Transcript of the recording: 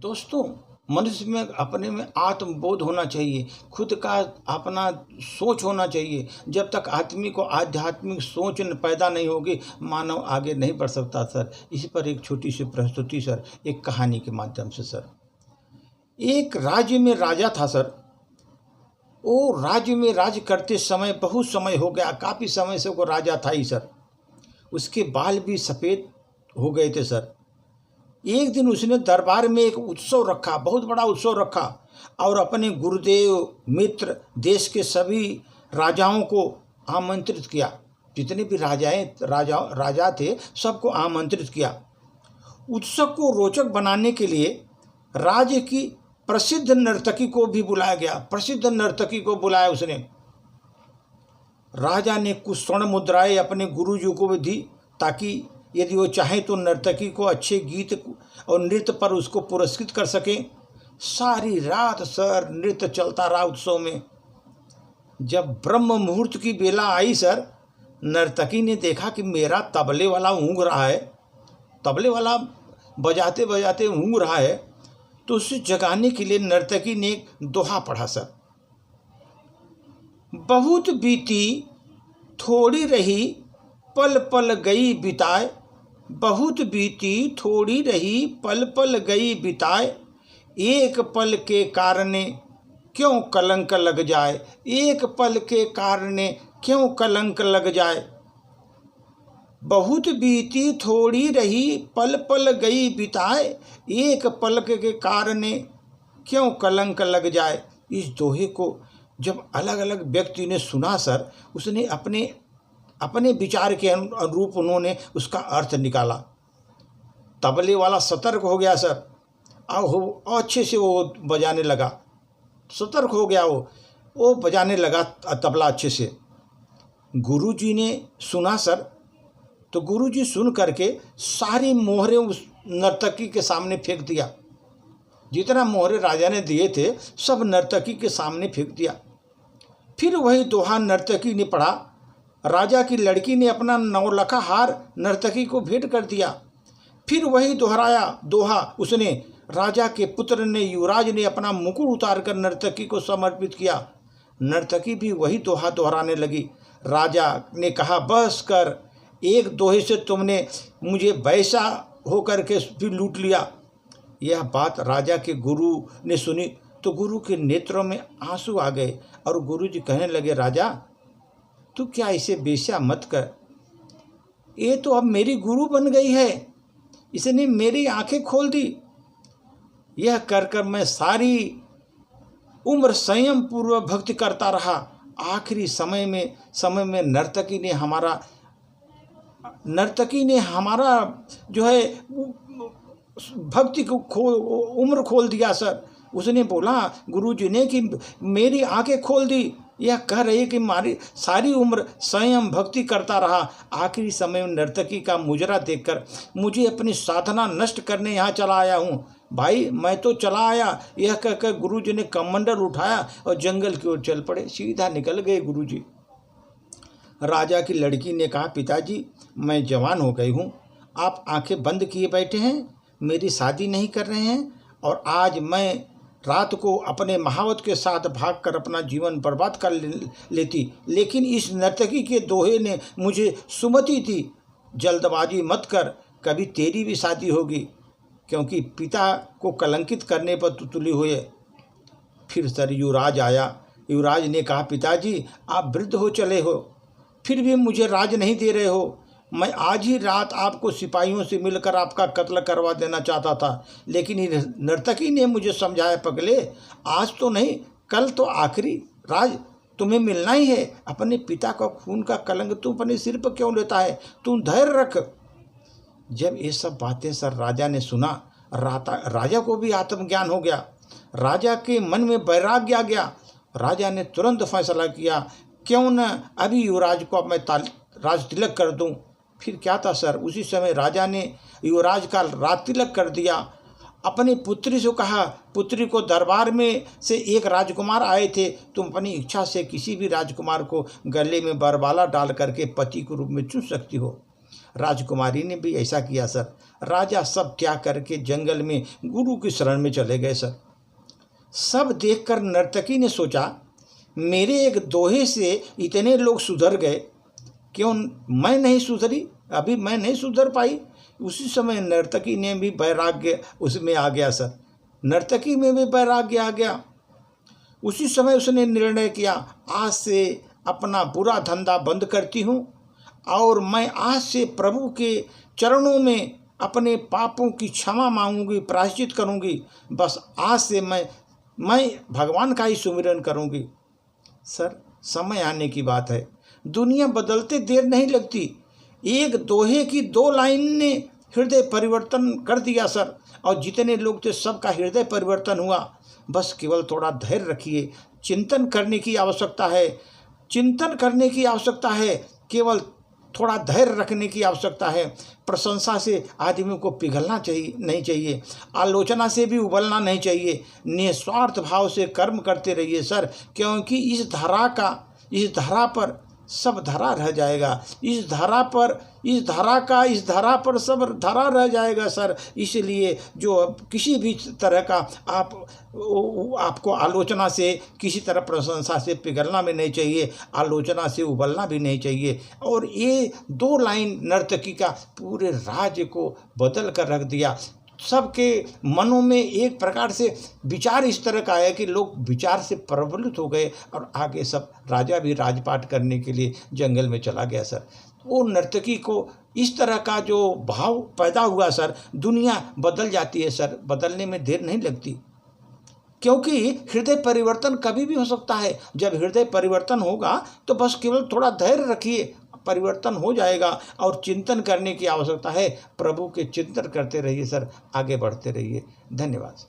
दोस्तों, मनुष्य में अपने में आत्मबोध होना चाहिए, खुद का अपना सोच होना चाहिए। जब तक आदमी को आध्यात्मिक सोच पैदा नहीं होगी, मानव आगे नहीं बढ़ सकता सर। इस पर एक छोटी सी प्रस्तुति सर, एक कहानी के माध्यम से सर। एक राज्य में राजा था सर। वो राज्य में राज करते समय बहुत समय हो गया, काफ़ी समय से वो राजा था ही सर। उसके बाल भी सफ़ेद हो गए थे सर। एक दिन उसने दरबार में एक उत्सव रखा, बहुत बड़ा उत्सव रखा, और अपने गुरुदेव, मित्र, देश के सभी राजाओं को आमंत्रित किया। जितने भी राजा थे, सबको आमंत्रित किया। उत्सव को रोचक बनाने के लिए राज्य की प्रसिद्ध नर्तकी को भी बुलाया गया। प्रसिद्ध नर्तकी को बुलाया उसने। राजा ने कुछ स्वर्ण मुद्राएं अपने गुरुजी को भी दी, ताकि यदि वो चाहे तो नर्तकी को अच्छे गीत और नृत्य पर उसको पुरस्कृत कर सके। सारी रात सर नृत्य चलता रहा उत्सव में। जब ब्रह्म मुहूर्त की बेला आई सर, नर्तकी ने देखा कि मेरा तबले वाला ऊँग रहा है, तबले वाला बजाते बजाते ऊँग रहा है। तो उसे जगाने के लिए नर्तकी ने एक दोहा पढ़ा सर। बहुत बीती थोड़ी रही, पल पल गई बिताए। बहुत बीती थोड़ी रही, पल पल गई बिताए। एक पल के कारणे क्यों कलंक लग जाए। एक पल के कारणे क्यों कलंक लग जाए। बहुत बीती थोड़ी रही, पल पल गई बिताए। एक पल के कारणे क्यों कलंक लग जाए। इस दोहे को जब अलग अलग व्यक्ति ने सुना सर, उसने अपने विचार के अनुरूप उन्होंने उसका अर्थ निकाला। तबले वाला सतर्क हो गया सर, और अच्छे से वो बजाने लगा। सतर्क हो गया, वो बजाने लगा तबला अच्छे से। गुरुजी ने सुना सर, तो गुरुजी सुन करके सारी मोहरें उस नर्तकी के सामने फेंक दिया। जितना मोहरे राजा ने दिए थे, सब नर्तकी के सामने फेंक दिया। फिर वही दोहा नर्तकी ने पढ़ा। राजा की लड़की ने अपना नौलखा हार नर्तकी को भेंट कर दिया। फिर वही दोहराया दोहा उसने। राजा के पुत्र ने, युवराज ने अपना मुकुट उतार कर नर्तकी को समर्पित किया। नर्तकी भी वही दोहा दोहराने लगी। राजा ने कहा, बस कर, एक दोहे से तुमने मुझे वैसा होकर के भी लूट लिया। यह बात राजा के गुरु ने सुनी तो गुरु के नेत्रों में आंसू आ गए, और गुरु जी कहने लगे, राजा तू क्या इसे बेश्या मत कर। ये तो अब मेरी गुरु बन गई है, इसने मेरी आंखें खोल दी। यह कर कर मैं सारी उम्र संयम पूर्वक भक्ति करता रहा। आखिरी समय में नर्तकी ने हमारा जो है भक्ति को उम्र खोल दिया सर। उसने बोला गुरुजी ने कि मेरी आंखें खोल दी। यह कह रही कि हमारी सारी उम्र संयम भक्ति करता रहा, आखिरी समय में नर्तकी का मुजरा देखकर मुझे अपनी साधना नष्ट करने यहाँ चला आया हूँ। भाई मैं तो चला आया। यह कहकर गुरुजी ने कमंडल उठाया और जंगल की ओर चल पड़े। सीधा निकल गए गुरुजी। राजा की लड़की ने कहा, पिताजी मैं जवान हो गई हूँ, आप आंखें बंद किए बैठे हैं, मेरी शादी नहीं कर रहे हैं, और आज मैं रात को अपने महावत के साथ भागकर अपना जीवन बर्बाद कर लेती, लेकिन इस नर्तकी के दोहे ने मुझे सुमति दी। जल्दबाजी मत कर, कभी तेरी भी शादी होगी, क्योंकि पिता को कलंकित करने पर तुतली हुए। फिर सर युवराज आया। युवराज ने कहा, पिताजी आप वृद्ध हो चले हो, फिर भी मुझे राज नहीं दे रहे हो। मैं आज ही रात आपको सिपाहियों से मिलकर आपका कत्ल करवा देना चाहता था, लेकिन नर्तकी ने मुझे समझाया, पगले आज तो नहीं, कल तो आखिरी राज तुम्हें मिलना ही है। अपने पिता का खून का कलंक तू अपने सिर पर क्यों लेता है, तू धैर्य रख। जब ये सब बातें सर राजा ने सुना, राजा को भी आत्मज्ञान हो गया। राजा के मन में वैराग्य आ गया। राजा ने तुरंत फैसला किया, क्यों न अभी युवराज को मैं राज तिलक कर दूं। फिर क्या था सर, उसी समय राजा ने युवराज का राज तिलक कर दिया। अपनी पुत्री से कहा, पुत्री को दरबार में से एक राजकुमार आए थे, तुम अपनी इच्छा से किसी भी राजकुमार को गले में बरबाला डाल करके पति के रूप में चुन सकती हो। राजकुमारी ने भी ऐसा किया सर। राजा सब त्याग करके जंगल में गुरु की शरण में चले गए सर। सब देखकर नर्तकी ने सोचा, मेरे एक दोहे से इतने लोग सुधर गए, क्यों मैं नहीं सुधरी? अभी मैं नहीं सुधर पाई। उसी समय नर्तकी ने भी वैराग्य उसमें आ गया सर। नर्तकी में भी वैराग्य आ गया। उसी समय उसने निर्णय किया, आज से अपना बुरा धंधा बंद करती हूँ और मैं आज से प्रभु के चरणों में अपने पापों की क्षमा मांगूंगी, प्रायश्चित करूंगी। बस आज से मैं भगवान का ही सुमिरन करूंगी। सर, समय आने की बात है, दुनिया बदलते देर नहीं लगती। एक दोहे की 2 लाइन ने हृदय परिवर्तन कर दिया सर, और जितने लोग थे सबका हृदय परिवर्तन हुआ। बस केवल थोड़ा धैर्य रखिए, चिंतन करने की आवश्यकता है, चिंतन करने की आवश्यकता है, केवल थोड़ा धैर्य रखने की आवश्यकता है। प्रशंसा से आदमी को पिघलना नहीं चाहिए, आलोचना से भी उबलना नहीं चाहिए। निस्वार्थ भाव से कर्म करते रहिए सर, क्योंकि इस धरा पर सब धरा रह जाएगा। इस धरा पर सब धरा रह जाएगा सर। इसलिए जो किसी भी तरह का आपको आलोचना से, किसी तरह प्रशंसा से पिघलना भी नहीं चाहिए, आलोचना से उबलना भी नहीं चाहिए। और ये 2 लाइन नर्तकी का पूरे राज्य को बदल कर रख दिया। सबके मनों में एक प्रकार से विचार इस तरह का है कि लोग विचार से प्रबलित हो गए, और आगे सब राजा भी राजपाट करने के लिए जंगल में चला गया सर। वो नर्तकी को इस तरह का जो भाव पैदा हुआ सर, दुनिया बदल जाती है सर, बदलने में देर नहीं लगती, क्योंकि हृदय परिवर्तन कभी भी हो सकता है। जब हृदय परिवर्तन होगा तो बस केवल थोड़ा धैर्य रखिए, परिवर्तन हो जाएगा। और चिंतन करने की आवश्यकता है, प्रभु के चिंतन करते रहिए सर, आगे बढ़ते रहिए। धन्यवाद।